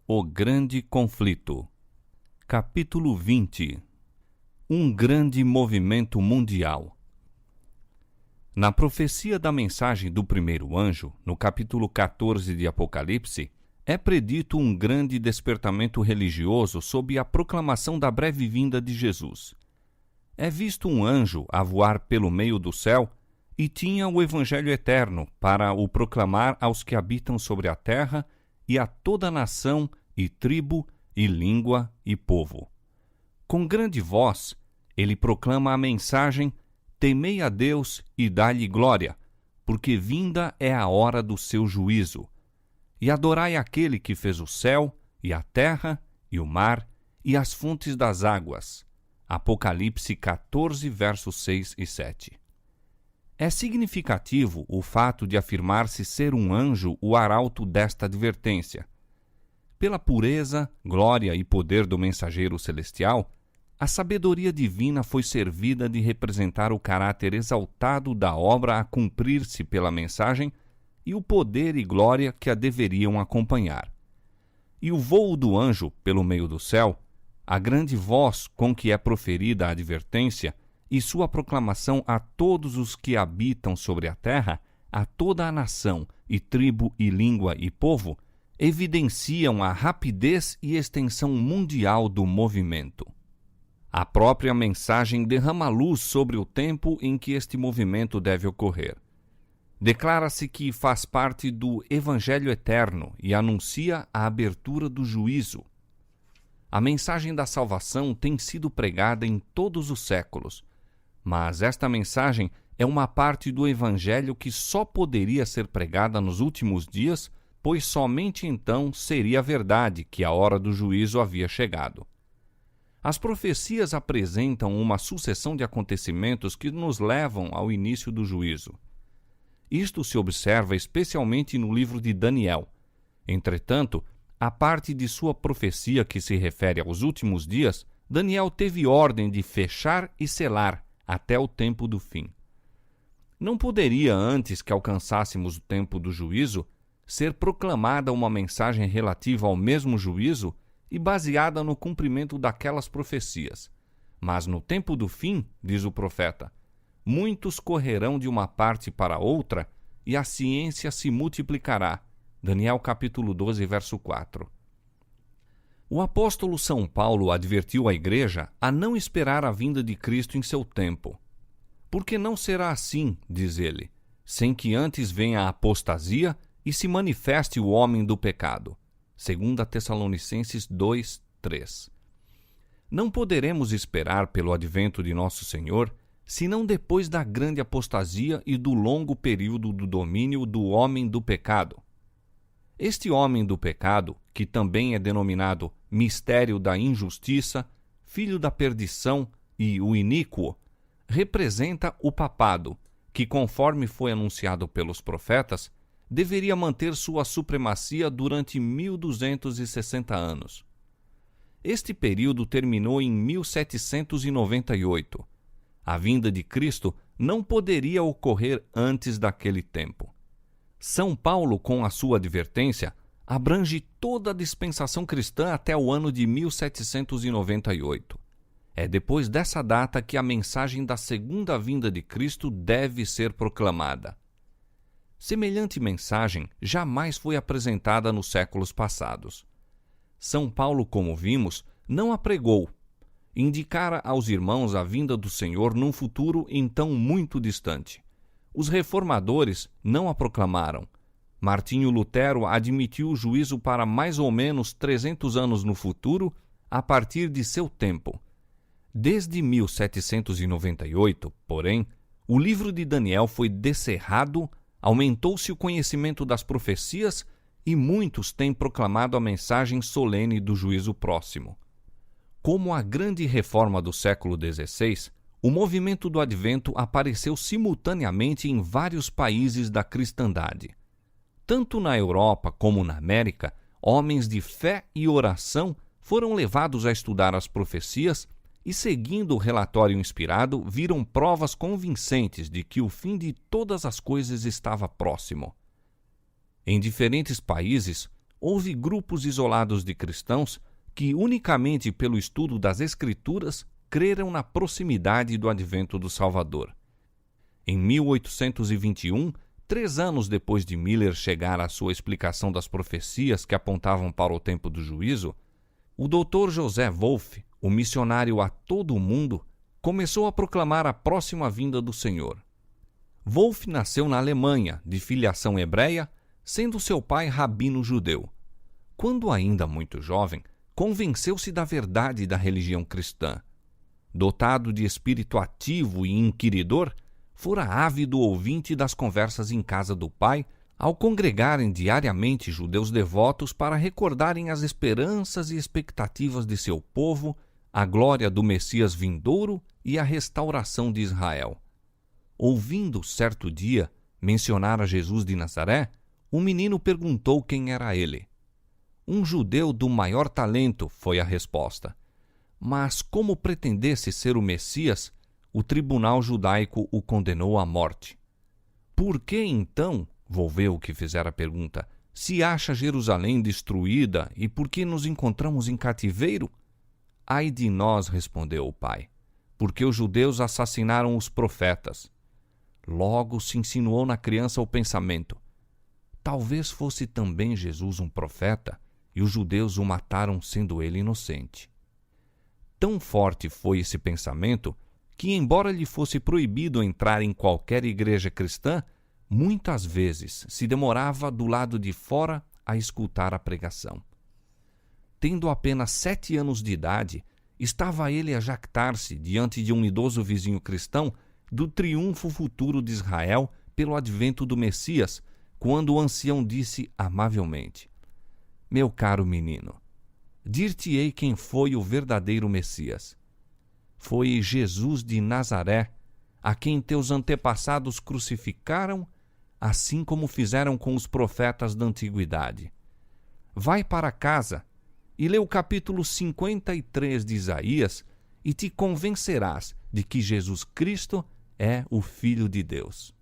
O grande conflito. Capítulo 20. Um grande movimento mundial. Na profecia da mensagem do primeiro anjo, no capítulo 14 de Apocalipse, é predito um grande despertamento religioso sob a proclamação da breve vinda de Jesus. É visto um anjo a voar pelo meio do céu e tinha o Evangelho eterno para o proclamar aos que habitam sobre a terra e a toda nação e tribo e língua e povo. Com grande voz, ele proclama a mensagem: temei a Deus e dai-lhe glória, porque vinda é a hora do seu juízo. E adorai aquele que fez o céu, e a terra, e o mar, e as fontes das águas. Apocalipse 14, versos 6 e 7. É significativo o fato de afirmar-se ser um anjo o arauto desta advertência. Pela pureza, glória e poder do mensageiro celestial, a sabedoria divina foi servida de representar o caráter exaltado da obra a cumprir-se pela mensagem e o poder e glória que a deveriam acompanhar. E o vôo do anjo pelo meio do céu, a grande voz com que é proferida a advertência e sua proclamação a todos os que habitam sobre a terra, a toda a nação e tribo e língua e povo, evidenciam a rapidez e extensão mundial do movimento. A própria mensagem derrama luz sobre o tempo em que este movimento deve ocorrer. Declara-se que faz parte do Evangelho eterno e anuncia a abertura do juízo. A mensagem da salvação tem sido pregada em todos os séculos, mas esta mensagem é uma parte do Evangelho que só poderia ser pregada nos últimos dias, pois somente então seria verdade que a hora do juízo havia chegado. As profecias apresentam uma sucessão de acontecimentos que nos levam ao início do juízo. Isto se observa especialmente no livro de Daniel. Entretanto, a parte de sua profecia que se refere aos últimos dias, Daniel teve ordem de fechar e selar até o tempo do fim. Não poderia, antes que alcançássemos o tempo do juízo, ser proclamada uma mensagem relativa ao mesmo juízo e baseada no cumprimento daquelas profecias. Mas no tempo do fim, diz o profeta, muitos correrão de uma parte para outra e a ciência se multiplicará. Daniel capítulo 12, verso 4. O apóstolo São Paulo advertiu a igreja a não esperar a vinda de Cristo em seu tempo. Porque não será assim, diz ele, sem que antes venha a apostasia e se manifeste o homem do pecado. 2 Tessalonicenses 2, 3. Não poderemos esperar pelo advento de nosso Senhor, senão depois da grande apostasia e do longo período do domínio do homem do pecado. Este homem do pecado, que também é denominado mistério da injustiça, filho da perdição e o iníquo, representa o papado, que, conforme foi anunciado pelos profetas, deveria manter sua supremacia durante 1260 anos. Este período terminou em 1798. A vinda de Cristo não poderia ocorrer antes daquele tempo. São Paulo, com a sua advertência, abrange toda a dispensação cristã até o ano de 1798. É depois dessa data que a mensagem da segunda vinda de Cristo deve ser proclamada. Semelhante mensagem jamais foi apresentada nos séculos passados. São Paulo, como vimos, não a pregou. Indicara aos irmãos a vinda do Senhor num futuro então muito distante. Os reformadores não a proclamaram. Martinho Lutero admitiu o juízo para mais ou menos 300 anos no futuro, a partir de seu tempo. Desde 1798, porém, o livro de Daniel foi descerrado, aumentou-se o conhecimento das profecias e muitos têm proclamado a mensagem solene do juízo próximo. Como a grande reforma do século XVI, o movimento do Advento apareceu simultaneamente em vários países da cristandade. Tanto na Europa como na América, homens de fé e oração foram levados a estudar as profecias e, seguindo o relatório inspirado, viram provas convincentes de que o fim de todas as coisas estava próximo. Em diferentes países, houve grupos isolados de cristãos que, unicamente pelo estudo das Escrituras, creram na proximidade do advento do Salvador. Em 1821, 3 anos depois de Miller chegar à sua explicação das profecias que apontavam para o tempo do juízo, o Dr. José Wolff, o missionário a todo o mundo, começou a proclamar a próxima vinda do Senhor. Wolff nasceu na Alemanha, de filiação hebreia, sendo seu pai rabino judeu. Quando ainda muito jovem, convenceu-se da verdade da religião cristã. Dotado de espírito ativo e inquiridor, fora ávido ouvinte das conversas em casa do pai, ao congregarem diariamente judeus devotos para recordarem as esperanças e expectativas de seu povo, a glória do Messias vindouro e a restauração de Israel. Ouvindo certo dia mencionar a Jesus de Nazaré, o menino perguntou quem era ele. Um judeu do maior talento, foi a resposta. Mas como pretendesse ser o Messias, o tribunal judaico o condenou à morte. Por que então, volveu que fizera a pergunta, se acha Jerusalém destruída e por que nos encontramos em cativeiro? Ai de nós, respondeu o pai, porque os judeus assassinaram os profetas. Logo se insinuou na criança o pensamento: talvez fosse também Jesus um profeta, e os judeus o mataram sendo ele inocente. Tão forte foi esse pensamento que, embora lhe fosse proibido entrar em qualquer igreja cristã, muitas vezes se demorava do lado de fora a escutar a pregação. Tendo apenas 7 anos de idade, estava ele a jactar-se diante de um idoso vizinho cristão do triunfo futuro de Israel pelo advento do Messias, quando o ancião disse amavelmente: meu caro menino, dir-te-ei quem foi o verdadeiro Messias. Foi Jesus de Nazaré, a quem teus antepassados crucificaram, assim como fizeram com os profetas da antiguidade. Vai para casa e lê o capítulo 53 de Isaías e te convencerás de que Jesus Cristo é o Filho de Deus.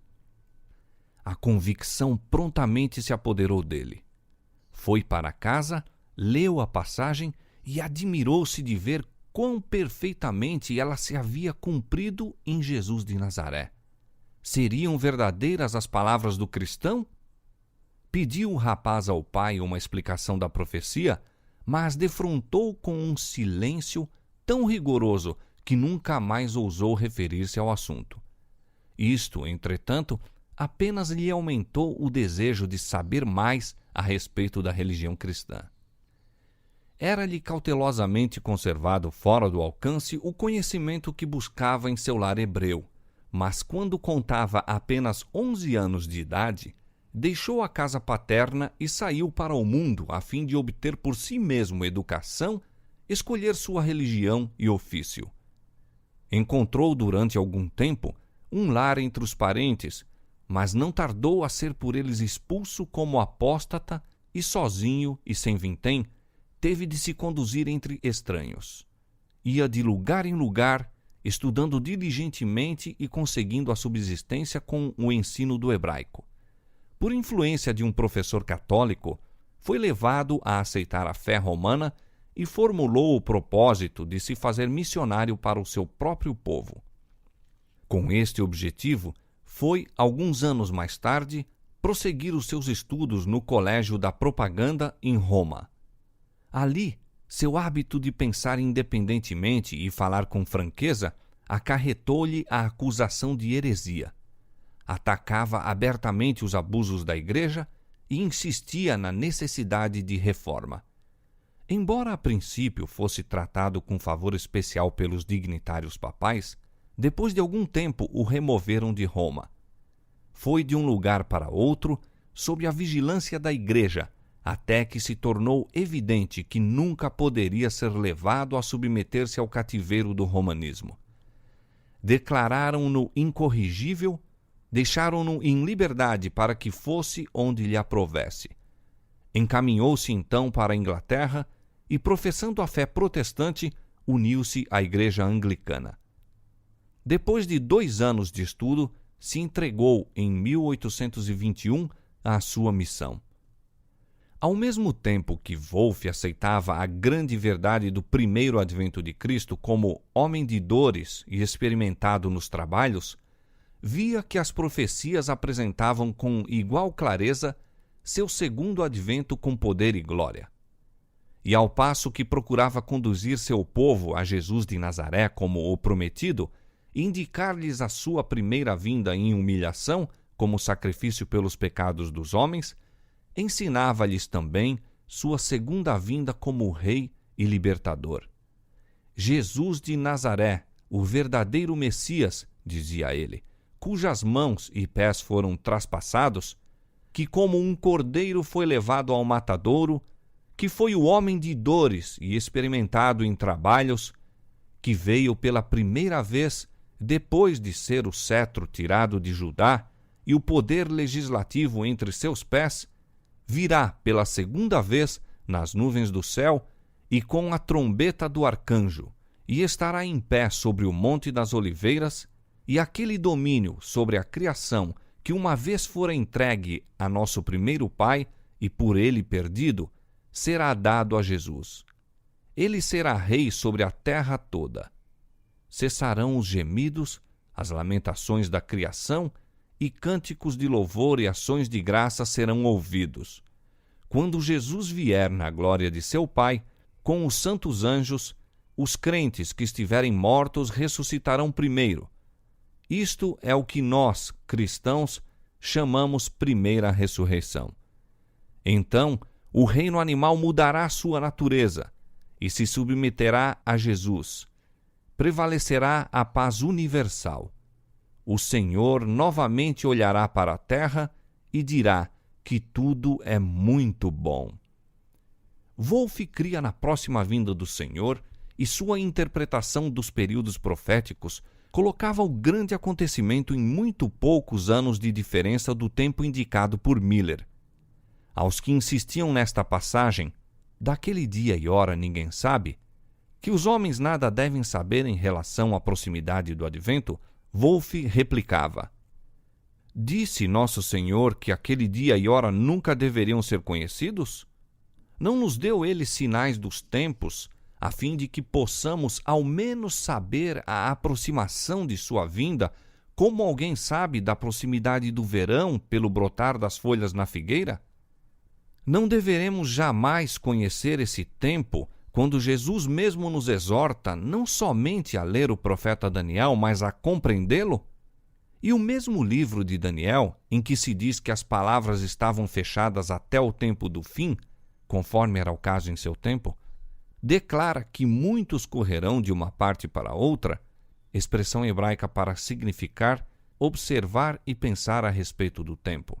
A convicção prontamente se apoderou dele. Foi para casa, leu a passagem e admirou-se de ver quão perfeitamente ela se havia cumprido em Jesus de Nazaré. Seriam verdadeiras as palavras do cristão? Pediu o rapaz ao pai uma explicação da profecia, mas defrontou com um silêncio tão rigoroso que nunca mais ousou referir-se ao assunto. Isto, entretanto, apenas lhe aumentou o desejo de saber mais a respeito da religião cristã. Era-lhe cautelosamente conservado fora do alcance o conhecimento que buscava em seu lar hebreu, mas quando contava apenas 11 anos de idade, deixou a casa paterna e saiu para o mundo a fim de obter por si mesmo educação, escolher sua religião e ofício. Encontrou durante algum tempo um lar entre os parentes, mas não tardou a ser por eles expulso como apóstata e sozinho e sem vintém, teve de se conduzir entre estranhos. Ia de lugar em lugar, estudando diligentemente e conseguindo a subsistência com o ensino do hebraico. Por influência de um professor católico, foi levado a aceitar a fé romana e formulou o propósito de se fazer missionário para o seu próprio povo. Com este objetivo, foi, alguns anos mais tarde, prosseguir os seus estudos no Colégio da Propaganda em Roma. Ali, seu hábito de pensar independentemente e falar com franqueza acarretou-lhe a acusação de heresia. Atacava abertamente os abusos da Igreja e insistia na necessidade de reforma. Embora a princípio fosse tratado com favor especial pelos dignitários papais, depois de algum tempo o removeram de Roma. Foi de um lugar para outro, sob a vigilância da Igreja, até que se tornou evidente que nunca poderia ser levado a submeter-se ao cativeiro do romanismo. Declararam-no incorrigível, deixaram-no em liberdade para que fosse onde lhe aprovesse. Encaminhou-se então para a Inglaterra e, professando a fé protestante, uniu-se à Igreja Anglicana. Depois de 2 anos de estudo, se entregou em 1821 à sua missão. Ao mesmo tempo que Wolff aceitava a grande verdade do primeiro advento de Cristo como homem de dores e experimentado nos trabalhos, via que as profecias apresentavam com igual clareza seu segundo advento com poder e glória. E ao passo que procurava conduzir seu povo a Jesus de Nazaré como o prometido, e indicar-lhes a sua primeira vinda em humilhação como sacrifício pelos pecados dos homens, ensinava-lhes também sua segunda vinda como Rei e Libertador. Jesus de Nazaré, o verdadeiro Messias, dizia ele, cujas mãos e pés foram traspassados, que como um cordeiro foi levado ao matadouro, que foi o homem de dores e experimentado em trabalhos, que veio pela primeira vez depois de ser o cetro tirado de Judá e o poder legislativo entre seus pés, virá pela segunda vez nas nuvens do céu e com a trombeta do arcanjo, e estará em pé sobre o Monte das Oliveiras, e aquele domínio sobre a criação que uma vez fora entregue a nosso primeiro pai e por ele perdido, será dado a Jesus. Ele será rei sobre a terra toda. Cessarão os gemidos, as lamentações da criação, e cânticos de louvor e ações de graça serão ouvidos. Quando Jesus vier na glória de seu Pai, com os santos anjos, os crentes que estiverem mortos ressuscitarão primeiro. Isto é o que nós, cristãos, chamamos primeira ressurreição. Então, o reino animal mudará sua natureza e se submeterá a Jesus. Prevalecerá a paz universal. O Senhor novamente olhará para a terra e dirá que tudo é muito bom. Wolff cria na próxima vinda do Senhor e sua interpretação dos períodos proféticos colocava o grande acontecimento em muito poucos anos de diferença do tempo indicado por Miller. Aos que insistiam nesta passagem, daquele dia e hora ninguém sabe, que os homens nada devem saber em relação à proximidade do advento, Wolff replicava: disse nosso Senhor que aquele dia e hora nunca deveriam ser conhecidos? Não nos deu ele sinais dos tempos, a fim de que possamos ao menos saber a aproximação de sua vinda, como alguém sabe da proximidade do verão pelo brotar das folhas na figueira? Não deveremos jamais conhecer esse tempo, quando Jesus mesmo nos exorta não somente a ler o profeta Daniel, mas a compreendê-lo? E o mesmo livro de Daniel, em que se diz que as palavras estavam fechadas até o tempo do fim, conforme era o caso em seu tempo, declara que muitos correrão de uma parte para outra, expressão hebraica para significar observar e pensar a respeito do tempo.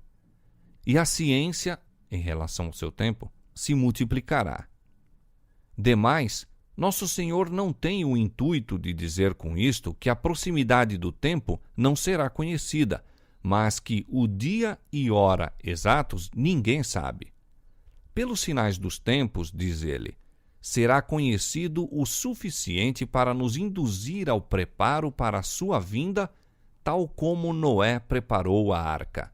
E a ciência, em relação ao seu tempo, se multiplicará. Demais, nosso Senhor não tem o intuito de dizer com isto que a proximidade do tempo não será conhecida, mas que o dia e hora exatos ninguém sabe. Pelos sinais dos tempos, diz ele, será conhecido o suficiente para nos induzir ao preparo para a sua vinda, tal como Noé preparou a arca.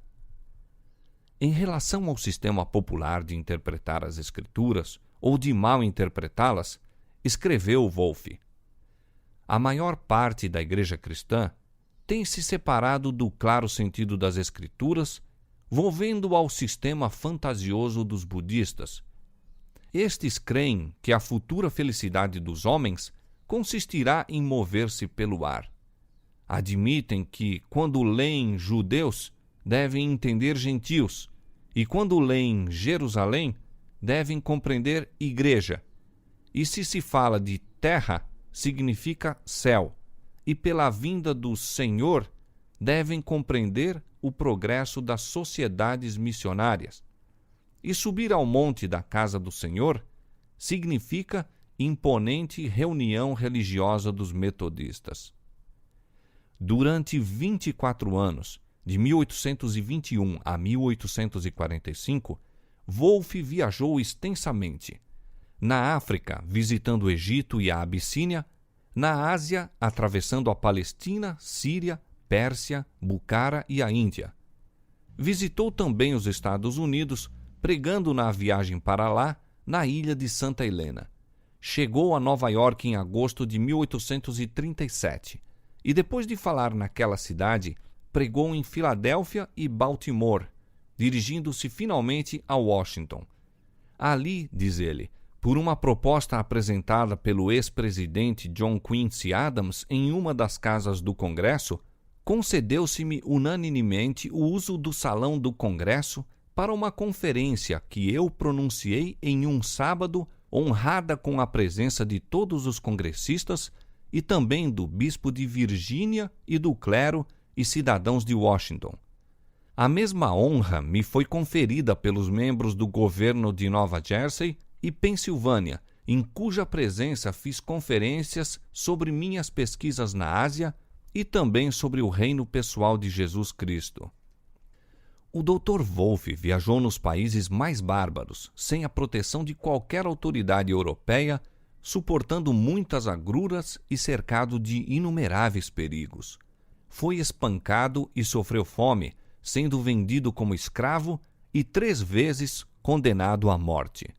Em relação ao sistema popular de interpretar as Escrituras, ou de mal interpretá-las, escreveu Wolff: a maior parte da igreja cristã tem se separado do claro sentido das Escrituras, volvendo ao sistema fantasioso dos budistas. Estes creem que a futura felicidade dos homens consistirá em mover-se pelo ar. Admitem que, quando leem judeus, devem entender gentios, e quando leem Jerusalém, devem compreender igreja. E se fala de terra, significa céu, e pela vinda do Senhor, devem compreender o progresso das sociedades missionárias. E subir ao monte da casa do Senhor significa imponente reunião religiosa dos metodistas. Durante 24 anos, de 1821 a 1845, Wolff viajou extensamente. Na África, visitando o Egito e a Abissínia, na Ásia, atravessando a Palestina, Síria, Pérsia, Bucara e a Índia. Visitou também os Estados Unidos, pregando na viagem para lá, na ilha de Santa Helena. Chegou a Nova York em agosto de 1837 e, depois de falar naquela cidade, pregou em Filadélfia e Baltimore, dirigindo-se finalmente a Washington. Ali, diz ele, por uma proposta apresentada pelo ex-presidente John Quincy Adams em uma das casas do Congresso, concedeu-se-me unanimemente o uso do salão do Congresso para uma conferência que eu pronunciei em um sábado, honrada com a presença de todos os congressistas e também do bispo de Virgínia e do clero e cidadãos de Washington. A mesma honra me foi conferida pelos membros do governo de Nova Jersey e Pensilvânia, em cuja presença fiz conferências sobre minhas pesquisas na Ásia e também sobre o reino pessoal de Jesus Cristo. O Dr. Wolff viajou nos países mais bárbaros, sem a proteção de qualquer autoridade europeia, suportando muitas agruras e cercado de inumeráveis perigos. Foi espancado e sofreu fome, sendo vendido como escravo e 3 vezes condenado à morte.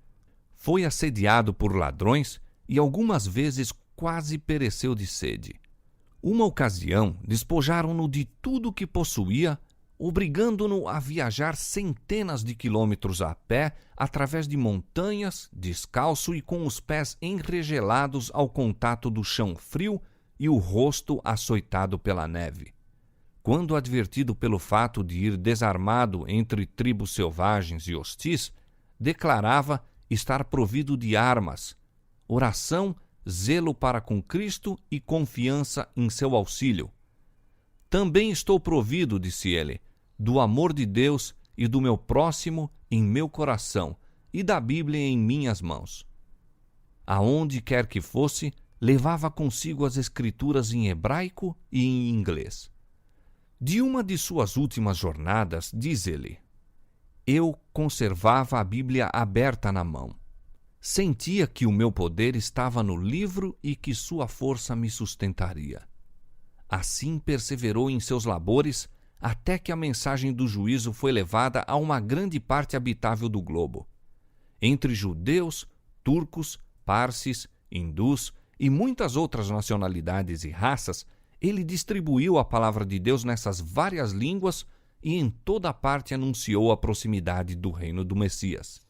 Foi assediado por ladrões e algumas vezes quase pereceu de sede. Uma ocasião, despojaram-no de tudo o que possuía, obrigando-no a viajar centenas de quilômetros a pé através de montanhas, descalço e com os pés enregelados ao contato do chão frio e o rosto açoitado pela neve. Quando advertido pelo fato de ir desarmado entre tribos selvagens e hostis, declarava estar provido de armas, oração, zelo para com Cristo e confiança em seu auxílio. Também estou provido, disse ele, do amor de Deus e do meu próximo em meu coração e da Bíblia em minhas mãos. Aonde quer que fosse, levava consigo as escrituras em hebraico e em inglês. De uma de suas últimas jornadas, diz ele, eu conservava a Bíblia aberta na mão. Sentia que o meu poder estava no livro e que sua força me sustentaria. Assim perseverou em seus labores até que a mensagem do juízo foi levada a uma grande parte habitável do globo. Entre judeus, turcos, parsis, hindus e muitas outras nacionalidades e raças, ele distribuiu a palavra de Deus nessas várias línguas e em toda parte anunciou a proximidade do reino do Messias.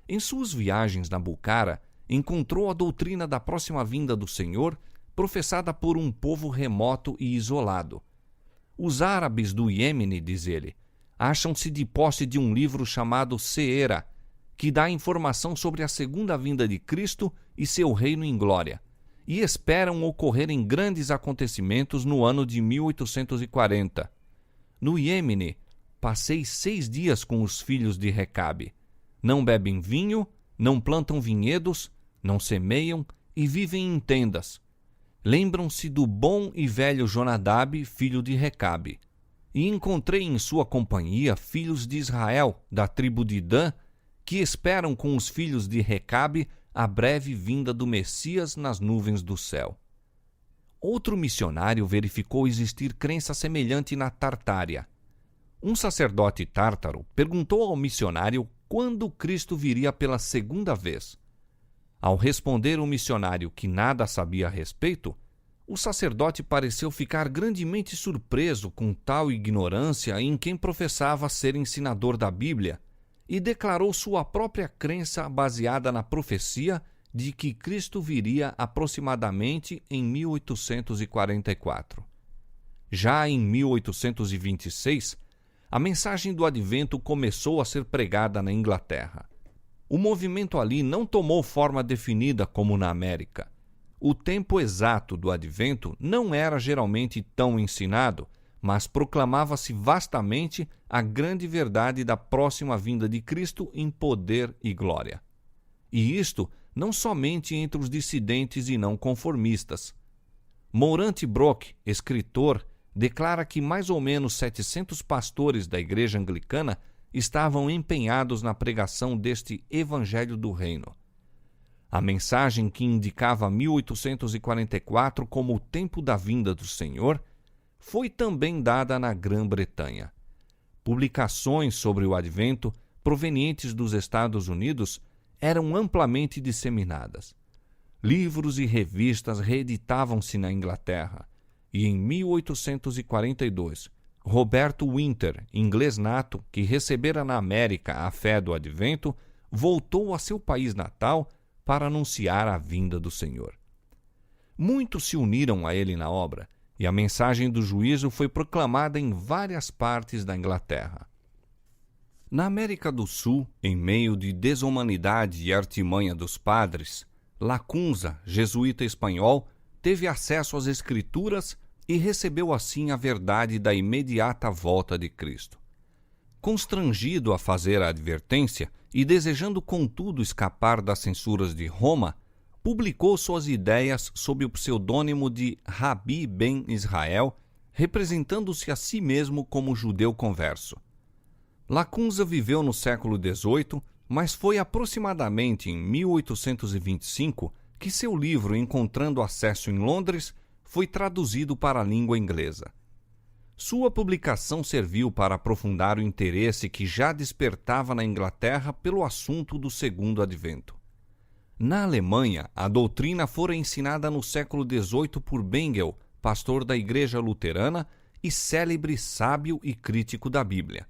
Em suas viagens na Bukhara, encontrou a doutrina da próxima vinda do Senhor, professada por um povo remoto e isolado. Os árabes do Iêmene, diz ele, acham-se de posse de um livro chamado Seera, que dá informação sobre a segunda vinda de Cristo e seu reino em glória, e esperam ocorrerem grandes acontecimentos no ano de 1840. No Iêmene, passei 6 dias com os filhos de Recabe. Não bebem vinho, não plantam vinhedos, não semeiam e vivem em tendas. Lembram-se do bom e velho Jonadab, filho de Recabe. E encontrei em sua companhia filhos de Israel, da tribo de Dan, que esperam com os filhos de Recabe a breve vinda do Messias nas nuvens do céu. Outro missionário verificou existir crença semelhante na Tartária. Um sacerdote tártaro perguntou ao missionário quando Cristo viria pela segunda vez. Ao responder o missionário que nada sabia a respeito, o sacerdote pareceu ficar grandemente surpreso com tal ignorância em quem professava ser ensinador da Bíblia e declarou sua própria crença baseada na profecia de que Cristo viria aproximadamente em 1844. Já em 1826, a mensagem do Advento começou a ser pregada na Inglaterra. O movimento ali não tomou forma definida como na América. O tempo exato do Advento não era geralmente tão ensinado, mas proclamava-se vastamente a grande verdade da próxima vinda de Cristo em poder e glória. E isto não somente entre os dissidentes e não conformistas. Morante Brock, escritor, declara que mais ou menos 700 pastores da Igreja Anglicana estavam empenhados na pregação deste Evangelho do Reino. A mensagem que indicava 1844 como o tempo da vinda do Senhor foi também dada na Grã-Bretanha. Publicações sobre o Advento provenientes dos Estados Unidos, eram amplamente disseminadas. Livros e revistas reeditavam-se na Inglaterra, e em 1842, Roberto Winter, inglês nato, que recebera na América a fé do Advento, voltou a seu país natal para anunciar a vinda do Senhor. Muitos se uniram a ele na obra, e a mensagem do juízo foi proclamada em várias partes da Inglaterra. Na América do Sul, em meio de desumanidade e artimanha dos padres, Lacunza, jesuíta espanhol, teve acesso às Escrituras e recebeu assim a verdade da imediata volta de Cristo. Constrangido a fazer a advertência e desejando contudo escapar das censuras de Roma, publicou suas ideias sob o pseudônimo de Rabi ben Israel, representando-se a si mesmo como judeu converso. Lacunza viveu no século XVIII, mas foi aproximadamente em 1825 que seu livro Encontrando Acesso em Londres foi traduzido para a língua inglesa. Sua publicação serviu para aprofundar o interesse que já despertava na Inglaterra pelo assunto do Segundo Advento. Na Alemanha, a doutrina fora ensinada no século XVIII por Bengel, pastor da Igreja Luterana e célebre sábio e crítico da Bíblia.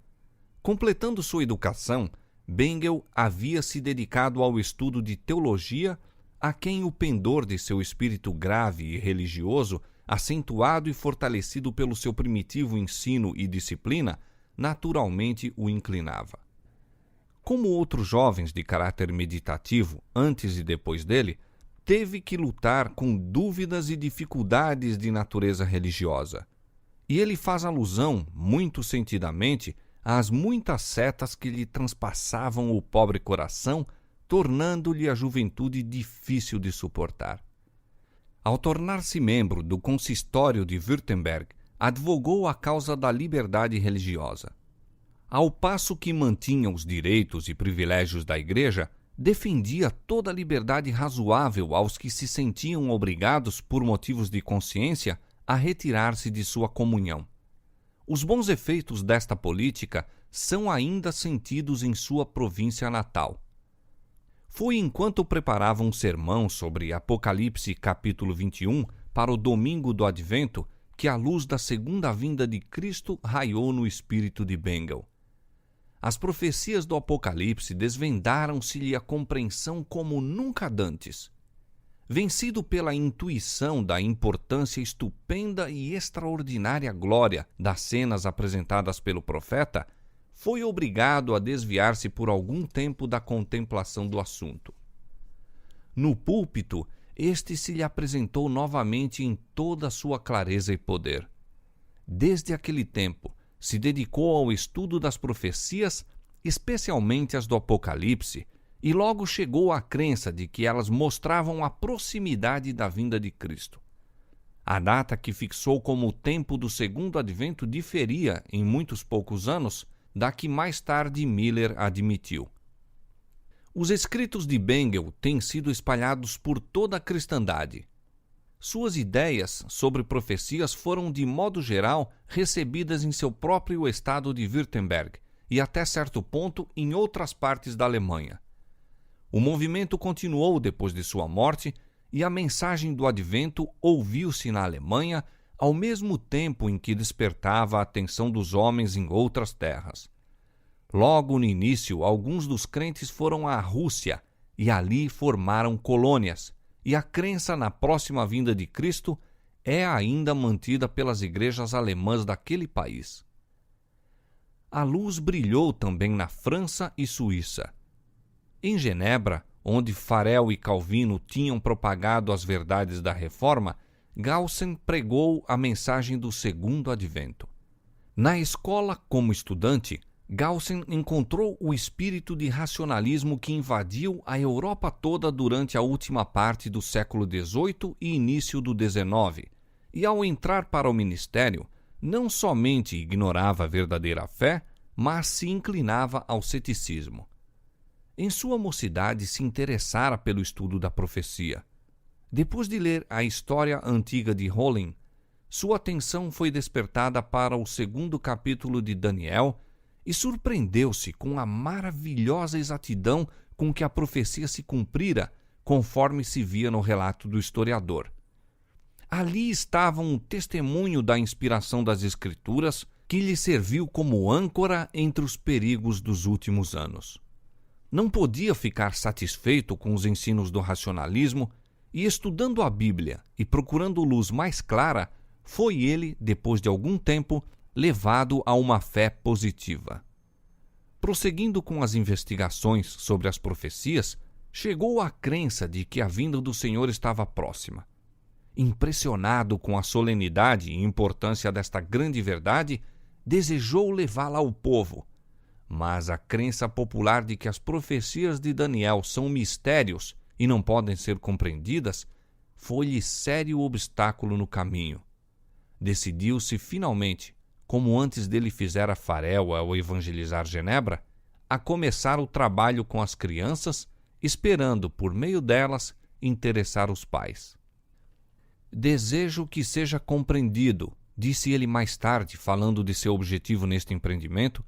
Completando sua educação, Bengel havia se dedicado ao estudo de teologia, a quem o pendor de seu espírito grave e religioso, acentuado e fortalecido pelo seu primitivo ensino e disciplina, naturalmente o inclinava. Como outros jovens de caráter meditativo, antes e depois dele, teve que lutar com dúvidas e dificuldades de natureza religiosa. E ele faz alusão, muito sentidamente, às muitas setas que lhe transpassavam o pobre coração, tornando-lhe a juventude difícil de suportar. Ao tornar-se membro do consistório de Württemberg, advogou a causa da liberdade religiosa. Ao passo que mantinha os direitos e privilégios da Igreja, defendia toda a liberdade razoável aos que se sentiam obrigados, por motivos de consciência, a retirar-se de sua comunhão. Os bons efeitos desta política são ainda sentidos em sua província natal. Foi enquanto preparava um sermão sobre Apocalipse capítulo 21 para o domingo do Advento que a luz da segunda vinda de Cristo raiou no espírito de Bengel. As profecias do Apocalipse desvendaram-se-lhe a compreensão como nunca dantes. Vencido pela intuição da importância estupenda e extraordinária glória das cenas apresentadas pelo profeta, foi obrigado a desviar-se por algum tempo da contemplação do assunto. No púlpito, este se lhe apresentou novamente em toda a sua clareza e poder. Desde aquele tempo, se dedicou ao estudo das profecias, especialmente as do Apocalipse, e logo chegou à crença de que elas mostravam a proximidade da vinda de Cristo. A data que fixou como o tempo do segundo advento diferia, em muitos poucos anos, da que mais tarde Miller admitiu. Os escritos de Bengel têm sido espalhados por toda a cristandade. Suas ideias sobre profecias foram, de modo geral, recebidas em seu próprio estado de Württemberg e, até certo ponto, em outras partes da Alemanha. O movimento continuou depois de sua morte e a mensagem do Advento ouviu-se na Alemanha ao mesmo tempo em que despertava a atenção dos homens em outras terras. Logo no início, alguns dos crentes foram à Rússia e ali formaram colônias, e a crença na próxima vinda de Cristo é ainda mantida pelas igrejas alemãs daquele país. A luz brilhou também na França e Suíça. Em Genebra, onde Farel e Calvino tinham propagado as verdades da Reforma, Gaussen pregou a mensagem do Segundo Advento. Na escola, como estudante, Gaussen encontrou o espírito de racionalismo que invadiu a Europa toda durante a última parte do século XVIII e início do XIX, e ao entrar para o ministério, não somente ignorava a verdadeira fé, mas se inclinava ao ceticismo. Em sua mocidade se interessara pelo estudo da profecia. Depois de ler a história antiga de Hollen, sua atenção foi despertada para o segundo capítulo de Daniel, e surpreendeu-se com a maravilhosa exatidão com que a profecia se cumprira, conforme se via no relato do historiador. Ali estava um testemunho da inspiração das Escrituras que lhe serviu como âncora entre os perigos dos últimos anos. Não podia ficar satisfeito com os ensinos do racionalismo e, estudando a Bíblia e procurando luz mais clara, foi ele, depois de algum tempo, levado a uma fé positiva. Prosseguindo com as investigações sobre as profecias, chegou à crença de que a vinda do Senhor estava próxima. Impressionado com a solenidade e importância desta grande verdade, desejou levá-la ao povo. Mas a crença popular de que as profecias de Daniel são mistérios e não podem ser compreendidas foi-lhe sério obstáculo no caminho. Decidiu-se finalmente, como antes dele fizera Farel ao evangelizar Genebra, a começar o trabalho com as crianças, esperando, por meio delas, interessar os pais. Desejo que seja compreendido, disse ele mais tarde, falando de seu objetivo neste empreendimento,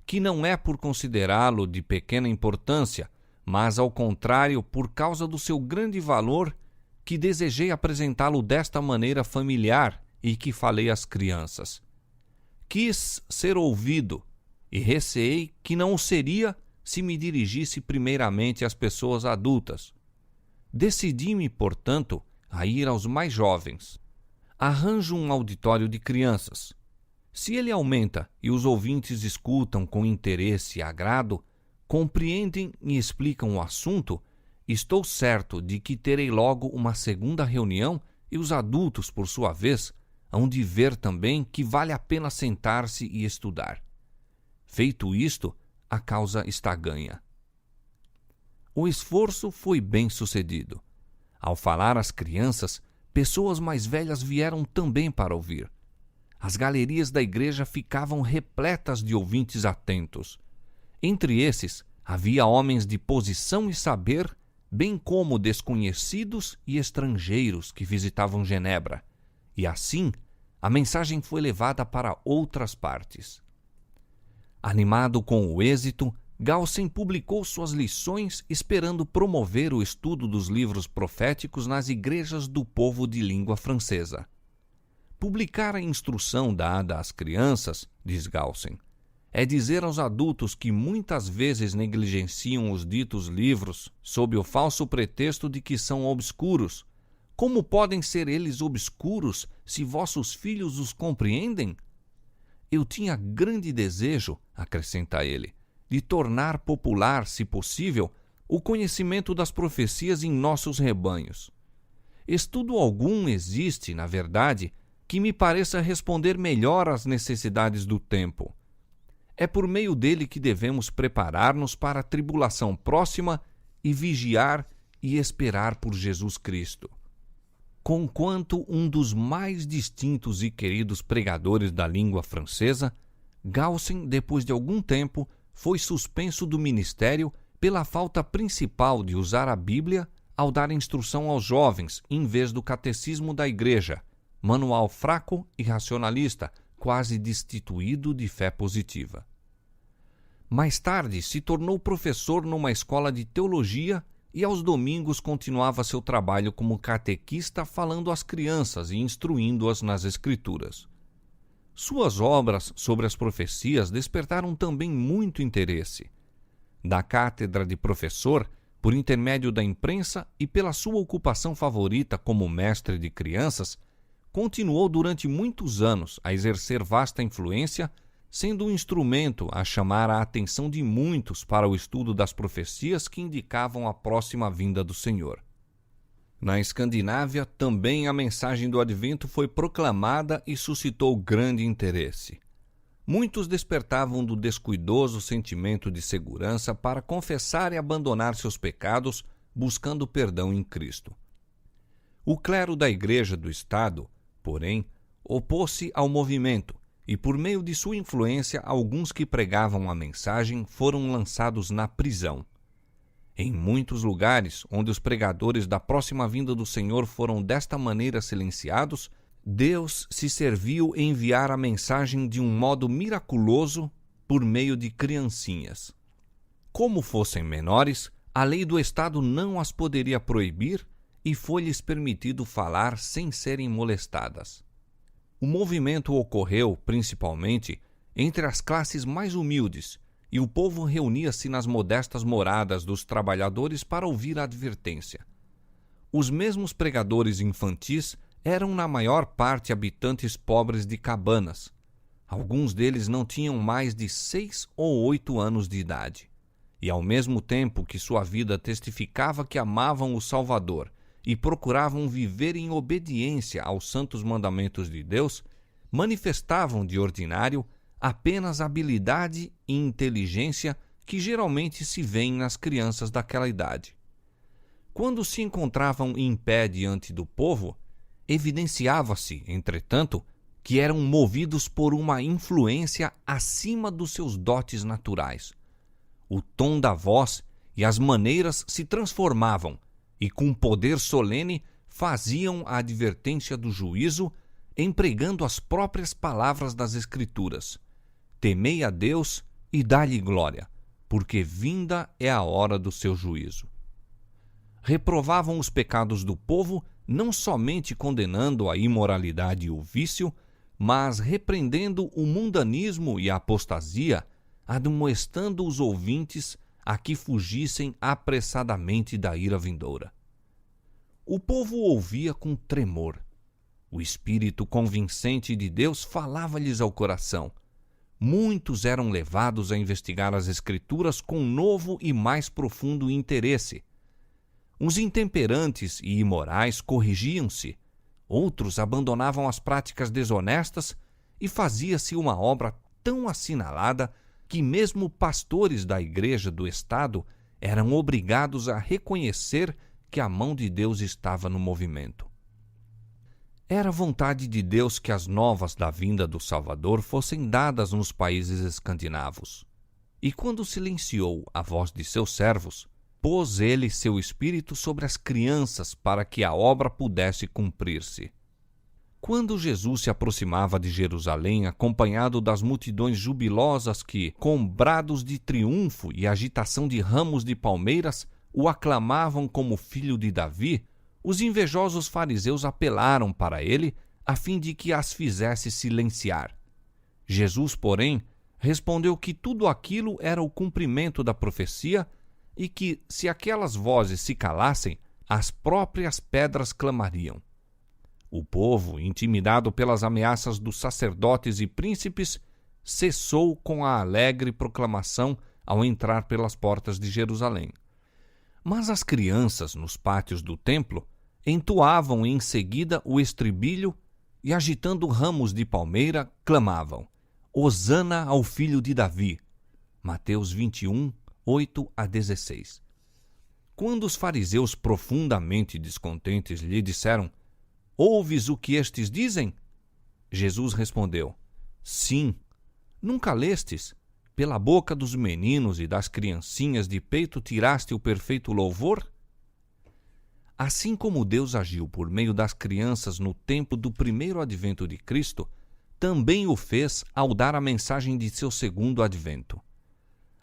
que não é por considerá-lo de pequena importância, mas, ao contrário, por causa do seu grande valor, que desejei apresentá-lo desta maneira familiar e que falei às crianças. Quis ser ouvido e receei que não o seria se me dirigisse primeiramente às pessoas adultas. Decidi-me, portanto, a ir aos mais jovens. Arranjo um auditório de crianças. Se ele aumenta e os ouvintes escutam com interesse e agrado, compreendem e explicam o assunto, estou certo de que terei logo uma segunda reunião e os adultos, por sua vez, hão de ver também que vale a pena sentar-se e estudar. Feito isto, a causa está ganha. O esforço foi bem sucedido. Ao falar às crianças, pessoas mais velhas vieram também para ouvir. As galerias da igreja ficavam repletas de ouvintes atentos. Entre esses, havia homens de posição e saber, bem como desconhecidos e estrangeiros que visitavam Genebra. E assim, a mensagem foi levada para outras partes. Animado com o êxito, Galsen publicou suas lições esperando promover o estudo dos livros proféticos nas igrejas do povo de língua francesa. Publicar a instrução dada às crianças, diz Galsen, é dizer aos adultos que muitas vezes negligenciam os ditos livros sob o falso pretexto de que são obscuros. Como podem ser eles obscuros se vossos filhos os compreendem? Eu tinha grande desejo, acrescenta ele, de tornar popular, se possível, o conhecimento das profecias em nossos rebanhos. Estudo algum existe, na verdade, que me pareça responder melhor às necessidades do tempo. É por meio dele que devemos preparar-nos para a tribulação próxima e vigiar e esperar por Jesus Cristo. Conquanto um dos mais distintos e queridos pregadores da língua francesa, Galsen, depois de algum tempo, foi suspenso do ministério pela falta principal de usar a Bíblia ao dar instrução aos jovens em vez do catecismo da igreja, manual fraco e racionalista, quase destituído de fé positiva. Mais tarde se tornou professor numa escola de teologia e aos domingos continuava seu trabalho como catequista falando às crianças e instruindo-as nas Escrituras. Suas obras sobre as profecias despertaram também muito interesse. Da cátedra de professor, por intermédio da imprensa e pela sua ocupação favorita como mestre de crianças, continuou durante muitos anos a exercer vasta influência, sendo um instrumento a chamar a atenção de muitos para o estudo das profecias que indicavam a próxima vinda do Senhor. Na Escandinávia, também a mensagem do Advento foi proclamada e suscitou grande interesse. Muitos despertavam do descuidoso sentimento de segurança para confessar e abandonar seus pecados, buscando perdão em Cristo. O clero da Igreja do Estado, porém, opôs-se ao movimento e, por meio de sua influência, alguns que pregavam a mensagem foram lançados na prisão. Em muitos lugares onde os pregadores da próxima vinda do Senhor foram desta maneira silenciados, Deus se serviu em enviar a mensagem de um modo miraculoso por meio de criancinhas. Como fossem menores, a lei do Estado não as poderia proibir e foi-lhes permitido falar sem serem molestadas. O movimento ocorreu, principalmente, entre as classes mais humildes, e o povo reunia-se nas modestas moradas dos trabalhadores para ouvir a advertência. Os mesmos pregadores infantis eram na maior parte habitantes pobres de cabanas. Alguns deles não tinham mais de 6 ou 8 anos de idade. E ao mesmo tempo que sua vida testificava que amavam o Salvador e procuravam viver em obediência aos santos mandamentos de Deus, manifestavam de ordinário apenas habilidade e inteligência que geralmente se vêem nas crianças daquela idade. Quando se encontravam em pé diante do povo, evidenciava-se, entretanto, que eram movidos por uma influência acima dos seus dotes naturais. O tom da voz e as maneiras se transformavam e, com poder solene, faziam a advertência do juízo, empregando as próprias palavras das Escrituras: temei a Deus e dá-lhe glória, porque vinda é a hora do seu juízo. Reprovavam os pecados do povo, não somente condenando a imoralidade e o vício, mas repreendendo o mundanismo e a apostasia, admoestando os ouvintes a que fugissem apressadamente da ira vindoura. O povo ouvia com tremor. O Espírito convincente de Deus falava-lhes ao coração. Muitos eram levados a investigar as Escrituras com novo e mais profundo interesse. Os intemperantes e imorais corrigiam-se, outros abandonavam as práticas desonestas e fazia-se uma obra tão assinalada que mesmo pastores da Igreja do Estado eram obrigados a reconhecer que a mão de Deus estava no movimento. Era vontade de Deus que as novas da vinda do Salvador fossem dadas nos países escandinavos. E quando silenciou a voz de seus servos, pôs ele seu espírito sobre as crianças para que a obra pudesse cumprir-se. Quando Jesus se aproximava de Jerusalém, acompanhado das multidões jubilosas que, com brados de triunfo e agitação de ramos de palmeiras, o aclamavam como filho de Davi, os invejosos fariseus apelaram para ele a fim de que as fizesse silenciar. Jesus, porém, respondeu que tudo aquilo era o cumprimento da profecia e que, se aquelas vozes se calassem, as próprias pedras clamariam. O povo, intimidado pelas ameaças dos sacerdotes e príncipes, cessou com a alegre proclamação ao entrar pelas portas de Jerusalém. Mas as crianças, nos pátios do templo, entoavam em seguida o estribilho e, agitando ramos de palmeira, clamavam: Hosana ao filho de Davi. Mateus 21, 8 a 16. Quando os fariseus, profundamente descontentes, lhe disseram: ouves o que estes dizem? Jesus respondeu: sim. Nunca lestes? Pela boca dos meninos e das criancinhas de peito tiraste o perfeito louvor? Assim como Deus agiu por meio das crianças no tempo do primeiro advento de Cristo, também o fez ao dar a mensagem de seu segundo advento.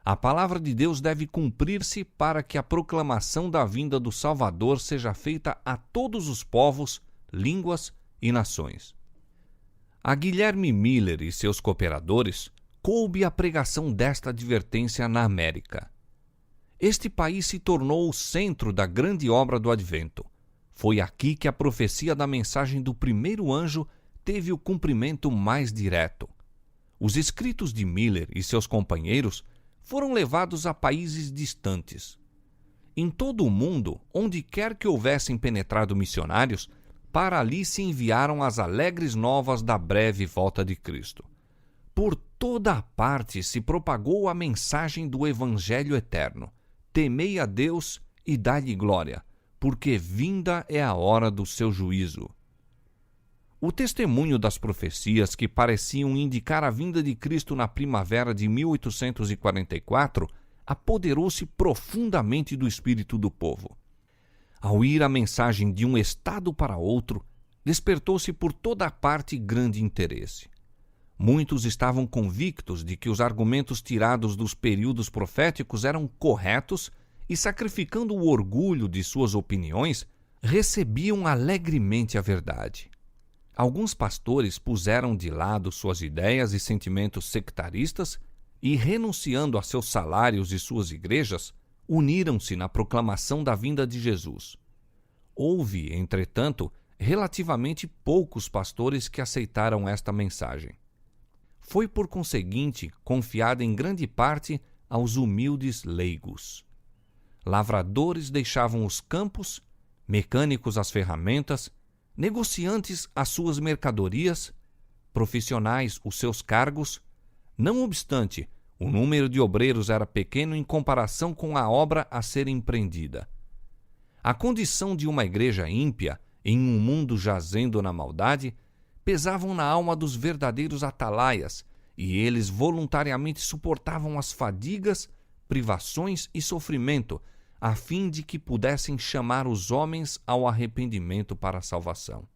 A palavra de Deus deve cumprir-se para que a proclamação da vinda do Salvador seja feita a todos os povos, línguas e nações. A Guilherme Miller e seus cooperadores coube a pregação desta advertência na América. Este país se tornou o centro da grande obra do Advento. Foi aqui que a profecia da mensagem do primeiro anjo teve o cumprimento mais direto. Os escritos de Miller e seus companheiros foram levados a países distantes. Em todo o mundo, onde quer que houvessem penetrado missionários, para ali se enviaram as alegres novas da breve volta de Cristo. Por toda a parte se propagou a mensagem do Evangelho eterno: temei a Deus e dá-lhe glória, porque vinda é a hora do seu juízo. O testemunho das profecias que pareciam indicar a vinda de Cristo na primavera de 1844 apoderou-se profundamente do espírito do povo. Ao ir a mensagem de um estado para outro, despertou-se por toda a parte grande interesse. Muitos estavam convictos de que os argumentos tirados dos períodos proféticos eram corretos e, sacrificando o orgulho de suas opiniões, recebiam alegremente a verdade. Alguns pastores puseram de lado suas ideias e sentimentos sectaristas e, renunciando a seus salários e suas igrejas, uniram-se na proclamação da vinda de Jesus. Houve, entretanto, relativamente poucos pastores que aceitaram esta mensagem. Foi, por conseguinte, confiada em grande parte aos humildes leigos. Lavradores deixavam os campos, mecânicos as ferramentas, negociantes as suas mercadorias, profissionais os seus cargos. Não obstante, o número de obreiros era pequeno em comparação com a obra a ser empreendida. A condição de uma igreja ímpia, em um mundo jazendo na maldade, pesavam na alma dos verdadeiros atalaias, e eles voluntariamente suportavam as fadigas, privações e sofrimento, a fim de que pudessem chamar os homens ao arrependimento para a salvação.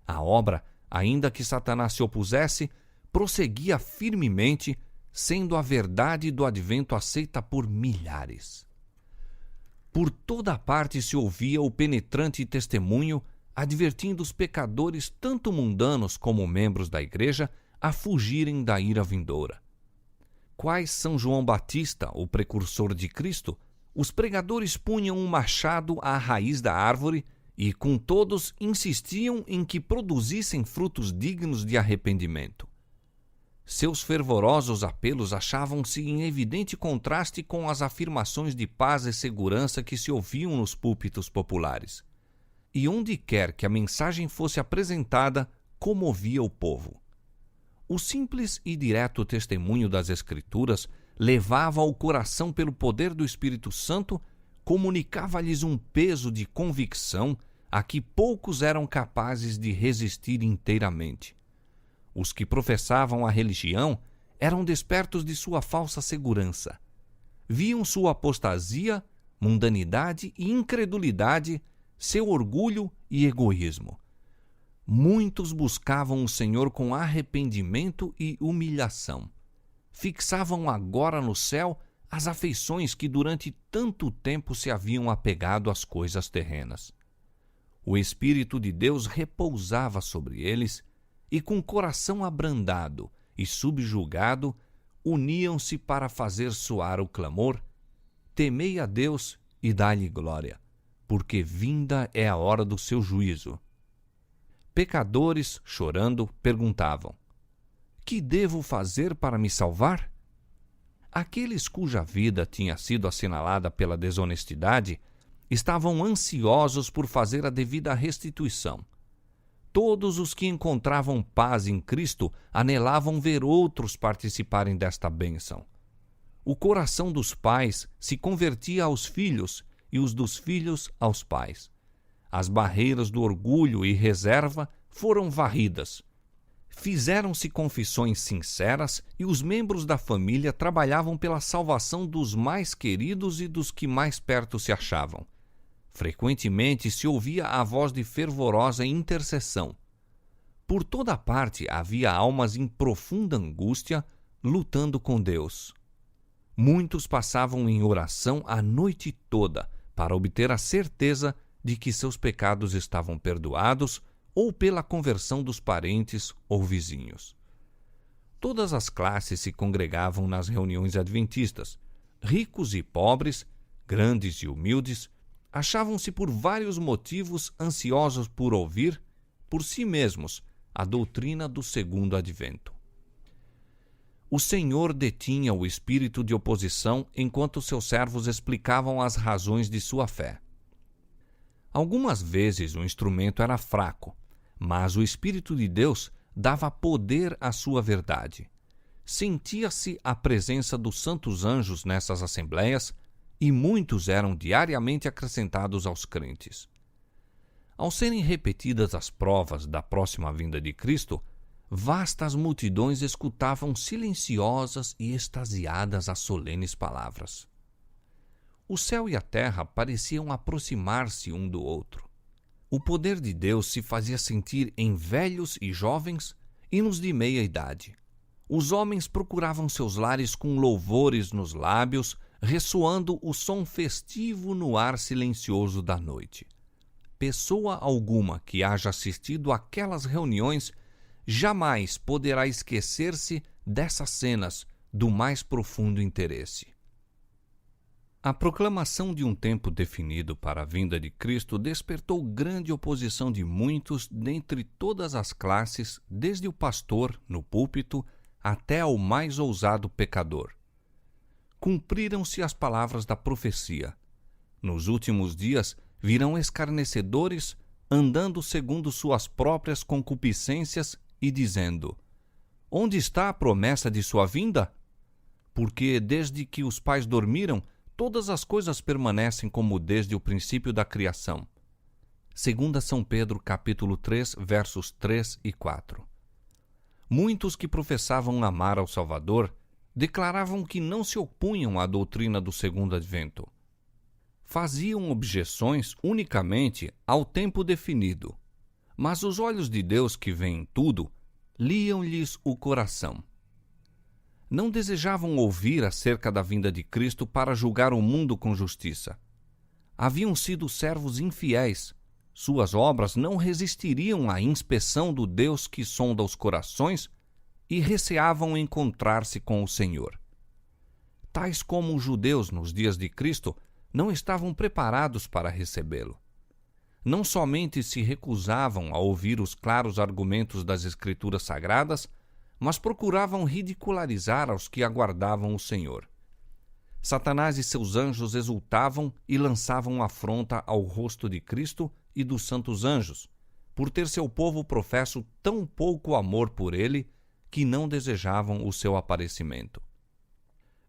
A obra, ainda que Satanás se opusesse, prosseguia firmemente, sendo a verdade do advento aceita por milhares. Por toda parte se ouvia o penetrante testemunho, advertindo os pecadores, tanto mundanos como membros da igreja, a fugirem da ira vindoura. Quais São João Batista, o precursor de Cristo, os pregadores punham um machado à raiz da árvore e, com todos, insistiam em que produzissem frutos dignos de arrependimento. Seus fervorosos apelos achavam-se em evidente contraste com as afirmações de paz e segurança que se ouviam nos púlpitos populares. E onde quer que a mensagem fosse apresentada, comovia o povo. O simples e direto testemunho das Escrituras levava ao coração pelo poder do Espírito Santo, comunicava-lhes um peso de convicção a que poucos eram capazes de resistir inteiramente. Os que professavam a religião eram despertos de sua falsa segurança. Viam sua apostasia, mundanidade e incredulidade, seu orgulho e egoísmo. Muitos buscavam o Senhor com arrependimento e humilhação. Fixavam agora no céu as afeições que durante tanto tempo se haviam apegado às coisas terrenas. O Espírito de Deus repousava sobre eles e, com coração abrandado e subjugado, uniam-se para fazer soar o clamor: temei a Deus e dai-lhe glória, porque vinda é a hora do seu juízo. Pecadores, chorando, perguntavam: que devo fazer para me salvar? Aqueles cuja vida tinha sido assinalada pela desonestidade estavam ansiosos por fazer a devida restituição. Todos os que encontravam paz em Cristo anelavam ver outros participarem desta bênção. O coração dos pais se convertia aos filhos e os dos filhos aos pais. As barreiras do orgulho e reserva foram varridas. Fizeram-se confissões sinceras e os membros da família trabalhavam pela salvação dos mais queridos e dos que mais perto se achavam. Frequentemente se ouvia a voz de fervorosa intercessão. Por toda parte havia almas em profunda angústia, lutando com Deus. Muitos passavam em oração a noite toda para obter a certeza de que seus pecados estavam perdoados ou pela conversão dos parentes ou vizinhos. Todas as classes se congregavam nas reuniões adventistas. Ricos e pobres, grandes e humildes, achavam-se por vários motivos ansiosos por ouvir, por si mesmos, a doutrina do segundo advento. O Senhor detinha o espírito de oposição enquanto seus servos explicavam as razões de sua fé. Algumas vezes o instrumento era fraco, mas o Espírito de Deus dava poder à sua verdade. Sentia-se a presença dos santos anjos nessas assembleias e muitos eram diariamente acrescentados aos crentes. Ao serem repetidas as provas da próxima vinda de Cristo, vastas multidões escutavam silenciosas e extasiadas as solenes palavras. O céu e a terra pareciam aproximar-se um do outro. O poder de Deus se fazia sentir em velhos e jovens e nos de meia idade. os homens procuravam seus lares com louvores nos lábios, ressoando o som festivo no ar silencioso da noite. Pessoa alguma que haja assistido àquelas reuniões jamais poderá esquecer-se dessas cenas do mais profundo interesse. A proclamação de um tempo definido para a vinda de Cristo despertou grande oposição de muitos dentre todas as classes, desde o pastor, no púlpito, até ao mais ousado pecador. Cumpriram-se as palavras da profecia. Nos últimos dias virão escarnecedores, andando segundo suas próprias concupiscências e dizendo: onde está a promessa de sua vinda? Porque desde que os pais dormiram, todas as coisas permanecem como desde o princípio da criação. 2 São Pedro, capítulo 3, versos 3 e 4. Muitos que professavam amar ao Salvador declaravam que não se opunham à doutrina do segundo advento. Faziam objeções unicamente ao tempo definido, mas os olhos de Deus que veem tudo liam-lhes o coração. Não desejavam ouvir acerca da vinda de Cristo para julgar o mundo com justiça. Haviam sido servos infiéis. Suas obras não resistiriam à inspeção do Deus que sonda os corações e receavam encontrar-se com o Senhor. Tais como os judeus nos dias de Cristo não estavam preparados para recebê-lo. Não somente se recusavam a ouvir os claros argumentos das Escrituras Sagradas, mas procuravam ridicularizar aos que aguardavam o Senhor. Satanás e seus anjos exultavam e lançavam afronta ao rosto de Cristo e dos santos anjos, por ter seu povo professo tão pouco amor por ele que não desejavam o seu aparecimento.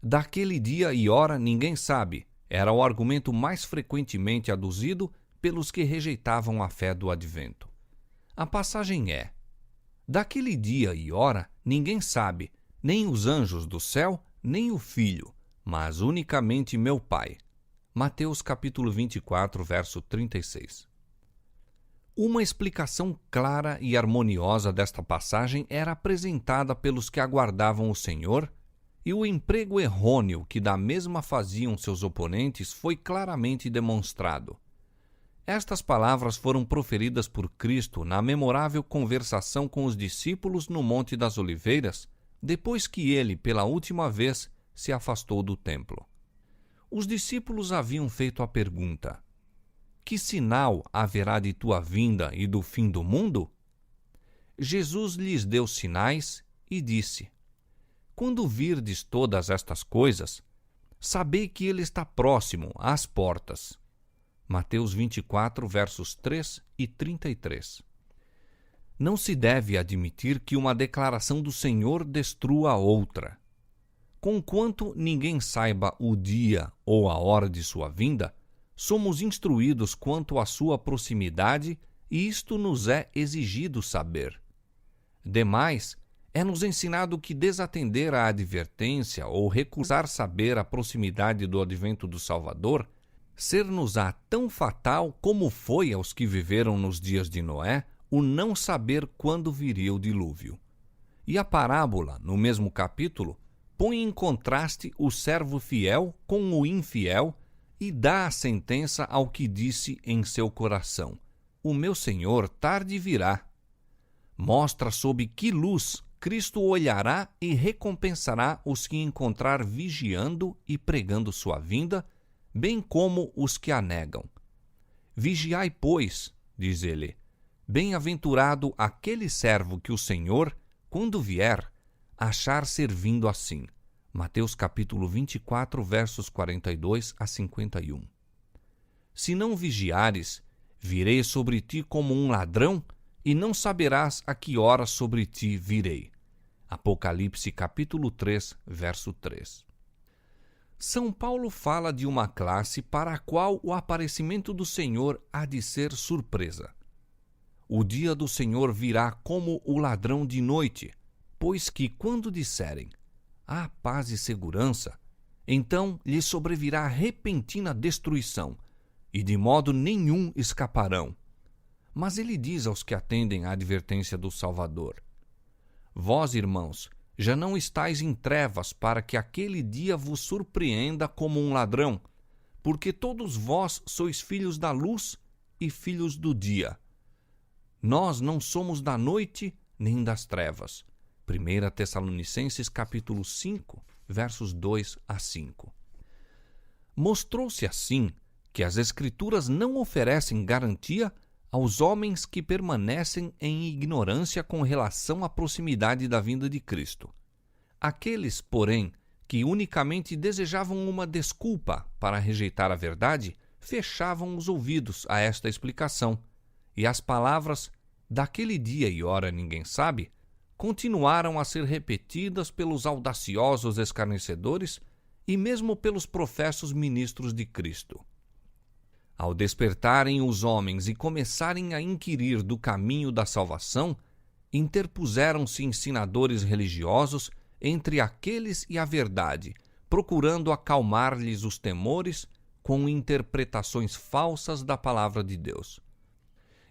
Daquele dia e hora ninguém sabe, era o argumento mais frequentemente aduzido pelos que rejeitavam a fé do advento. A passagem é: daquele dia e hora ninguém sabe, nem os anjos do céu, nem o Filho, mas unicamente meu Pai. Mateus capítulo 24, verso 36. Uma explicação clara e harmoniosa desta passagem era apresentada pelos que aguardavam o Senhor, e o emprego errôneo que da mesma faziam seus oponentes foi claramente demonstrado. Estas palavras foram proferidas por Cristo na memorável conversação com os discípulos no Monte das Oliveiras, depois que ele, pela última vez, se afastou do templo. Os discípulos haviam feito a pergunta: que sinal haverá de tua vinda e do fim do mundo? Jesus lhes deu sinais e disse: quando virdes todas estas coisas, sabei que ele está próximo, às portas. Mateus 24, versos 3 e 33. Não se deve admitir que uma declaração do Senhor destrua a outra. Conquanto ninguém saiba o dia ou a hora de sua vinda, somos instruídos quanto à sua proximidade e isto nos é exigido saber. Demais, é-nos ensinado que desatender à advertência ou recusar saber a proximidade do advento do Salvador ser-nos-á tão fatal como foi aos que viveram nos dias de Noé o não saber quando viria o dilúvio. E a parábola, no mesmo capítulo, põe em contraste o servo fiel com o infiel e dá a sentença ao que disse em seu coração: o meu Senhor tarde virá. Mostra sob que luz Cristo olhará e recompensará os que encontrar vigiando e pregando sua vinda, bem como os que a negam. Vigiai, pois, diz ele, bem-aventurado aquele servo que o Senhor, quando vier, achar servindo assim. Mateus capítulo 24, versos 42 a 51. Se não vigiares, virei sobre ti como um ladrão, e não saberás a que hora sobre ti virei. Apocalipse capítulo 3, verso 3. São Paulo fala de uma classe para a qual o aparecimento do Senhor há de ser surpresa. O dia do Senhor virá como o ladrão de noite, pois que quando disserem: há paz e segurança, então lhes sobrevirá repentina destruição, e de modo nenhum escaparão. Mas ele diz aos que atendem à advertência do Salvador: vós, irmãos, já não estais em trevas, para que aquele dia vos surpreenda como um ladrão, porque todos vós sois filhos da luz e filhos do dia. Nós não somos da noite nem das trevas. 1 Tessalonicenses capítulo 5, versos 2 a 5. Mostrou-se assim que as Escrituras não oferecem garantia aos homens que permanecem em ignorância com relação à proximidade da vinda de Cristo. Aqueles, porém, que unicamente desejavam uma desculpa para rejeitar a verdade, fechavam os ouvidos a esta explicação, e as palavras "daquele dia e hora ninguém sabe" continuaram a ser repetidas pelos audaciosos escarnecedores e mesmo pelos professos ministros de Cristo. Ao despertarem os homens e começarem a inquirir do caminho da salvação, interpuseram-se ensinadores religiosos entre aqueles e a verdade, procurando acalmar-lhes os temores com interpretações falsas da palavra de Deus.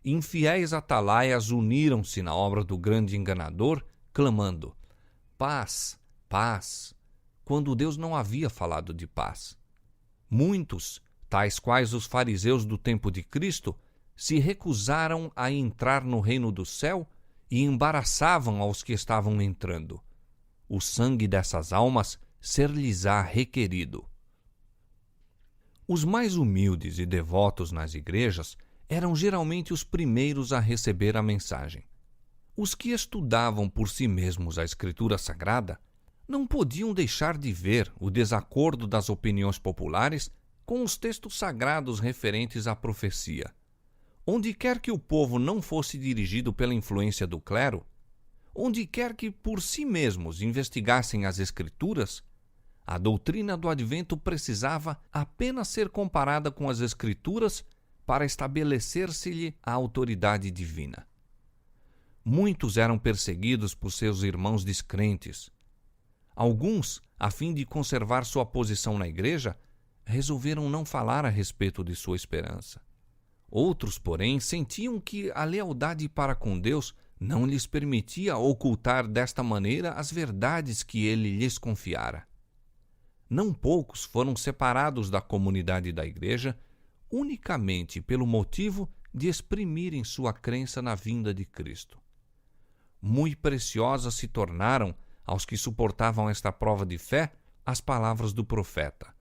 Infiéis atalaias uniram-se na obra do grande enganador, clamando: "Paz, paz", quando Deus não havia falado de paz. Muitos, tais quais os fariseus do tempo de Cristo, se recusaram a entrar no reino do céu e embaraçavam aos que estavam entrando. O sangue dessas almas ser-lhes-á requerido. Os mais humildes e devotos nas igrejas eram geralmente os primeiros a receber a mensagem. Os que estudavam por si mesmos a Escritura Sagrada não podiam deixar de ver o desacordo das opiniões populares com os textos sagrados referentes à profecia. Onde quer que o povo não fosse dirigido pela influência do clero, onde quer que por si mesmos investigassem as Escrituras, a doutrina do advento precisava apenas ser comparada com as Escrituras para estabelecer-se-lhe a autoridade divina. Muitos eram perseguidos por seus irmãos descrentes. Alguns, a fim de conservar sua posição na igreja, resolveram não falar a respeito de sua esperança. Outros, porém, sentiam que a lealdade para com Deus não lhes permitia ocultar desta maneira as verdades que ele lhes confiara. Não poucos foram separados da comunidade da igreja unicamente pelo motivo de exprimirem sua crença na vinda de Cristo. Muito preciosas se tornaram, aos que suportavam esta prova de fé, as palavras do profeta: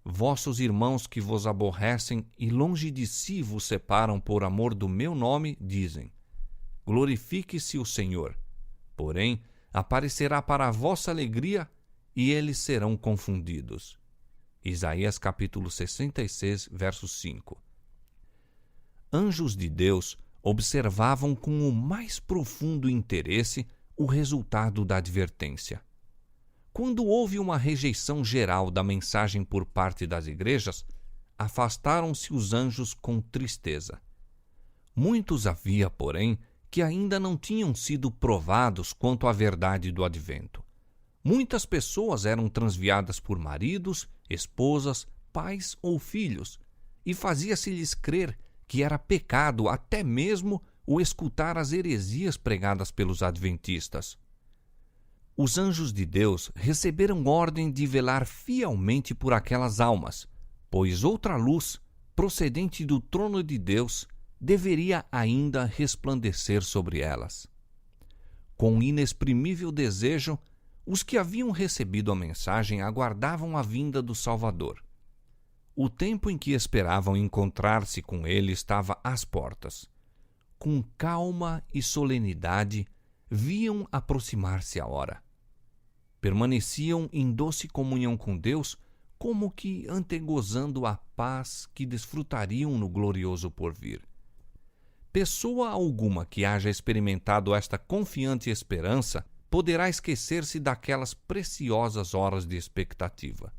"Vossos irmãos que vos aborrecem e longe de si vos separam por amor do meu nome, dizem: glorifique-se o Senhor. Porém, aparecerá para a vossa alegria e eles serão confundidos." Isaías capítulo 66, verso 5. Anjos de Deus observavam com o mais profundo interesse o resultado da advertência. Quando houve uma rejeição geral da mensagem por parte das igrejas, afastaram-se os anjos com tristeza. Muitos havia, porém, que ainda não tinham sido provados quanto à verdade do advento. Muitas pessoas eram transviadas por maridos, esposas, pais ou filhos, e fazia-se-lhes crer que era pecado até mesmo o escutar as heresias pregadas pelos adventistas. Os anjos de Deus receberam ordem de velar fielmente por aquelas almas, pois outra luz, procedente do trono de Deus, deveria ainda resplandecer sobre elas. Com inexprimível desejo, os que haviam recebido a mensagem aguardavam a vinda do Salvador. O tempo em que esperavam encontrar-se com ele estava às portas. Com calma e solenidade, viam aproximar-se a hora. Permaneciam em doce comunhão com Deus, como que antegozando a paz que desfrutariam no glorioso porvir. Pessoa alguma que haja experimentado esta confiante esperança poderá esquecer-se daquelas preciosas horas de expectativa.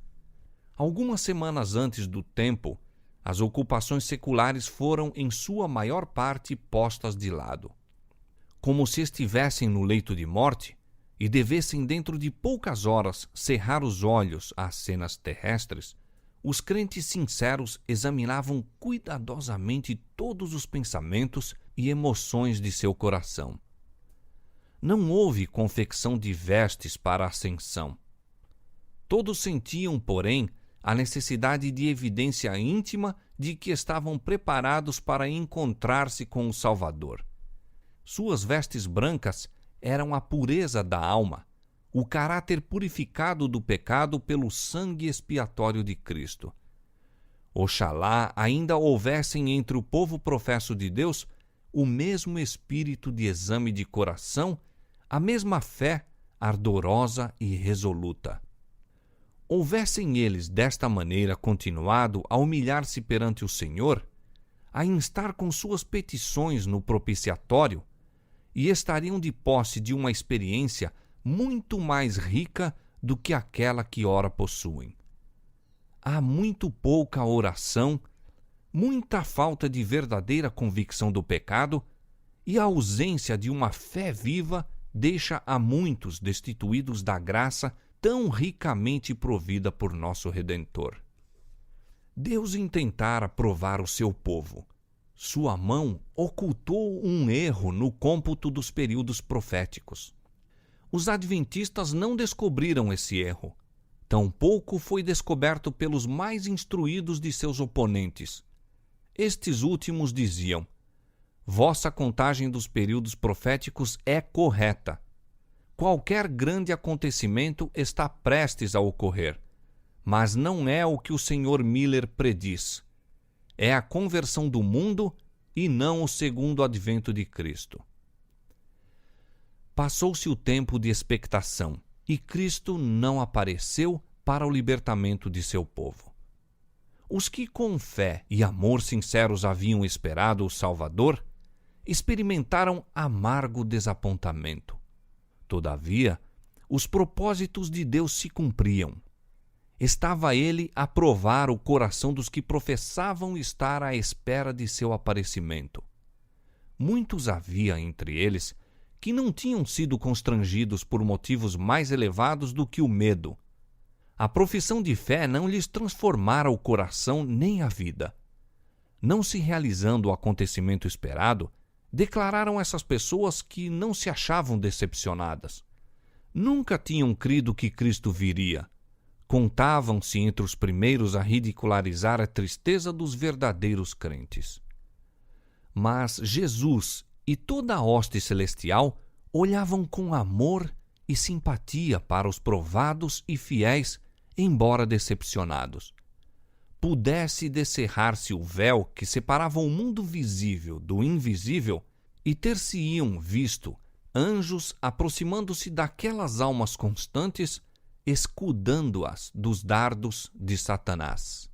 Algumas semanas antes do tempo, as ocupações seculares foram, em sua maior parte, postas de lado. Como se estivessem no leito de morte e devessem dentro de poucas horas cerrar os olhos às cenas terrestres, os crentes sinceros examinavam cuidadosamente todos os pensamentos e emoções de seu coração. Não houve confecção de vestes para a ascensão. Todos sentiam, porém, a necessidade de evidência íntima de que estavam preparados para encontrar-se com o Salvador. Suas vestes brancas eram a pureza da alma, o caráter purificado do pecado pelo sangue expiatório de Cristo. Oxalá ainda houvessem entre o povo professo de Deus o mesmo espírito de exame de coração, a mesma fé ardorosa e resoluta. Houvessem eles desta maneira continuado a humilhar-se perante o Senhor, a instar com suas petições no propiciatório, e estariam de posse de uma experiência muito mais rica do que aquela que ora possuem. Há muito pouca oração, muita falta de verdadeira convicção do pecado, e a ausência de uma fé viva deixa a muitos destituídos da graça tão ricamente provida por nosso Redentor. Deus intentara provar o seu povo. Sua mão ocultou um erro no cômputo dos períodos proféticos. Os adventistas não descobriram esse erro. Tampouco foi descoberto pelos mais instruídos de seus oponentes. Estes últimos diziam: vossa contagem dos períodos proféticos é correta. Qualquer grande acontecimento está prestes a ocorrer, mas não é o que o Sr. Miller prediz. É a conversão do mundo e não o segundo advento de Cristo. Passou-se o tempo de expectação e Cristo não apareceu para o libertamento de seu povo. Os que com fé e amor sinceros haviam esperado o Salvador experimentaram amargo desapontamento. Todavia, os propósitos de Deus se cumpriam. Estava ele a provar o coração dos que professavam estar à espera de seu aparecimento. Muitos havia entre eles que não tinham sido constrangidos por motivos mais elevados do que o medo. A profissão de fé não lhes transformara o coração nem a vida. Não se realizando o acontecimento esperado, declararam essas pessoas que não se achavam decepcionadas. Nunca tinham crido que Cristo viria. Contavam-se entre os primeiros a ridicularizar a tristeza dos verdadeiros crentes. Mas Jesus e toda a hoste celestial olhavam com amor e simpatia para os provados e fiéis, embora decepcionados. Pudesse descerrar-se o véu que separava o mundo visível do invisível, e ter-se-iam visto anjos aproximando-se daquelas almas constantes, escudando-as dos dardos de Satanás.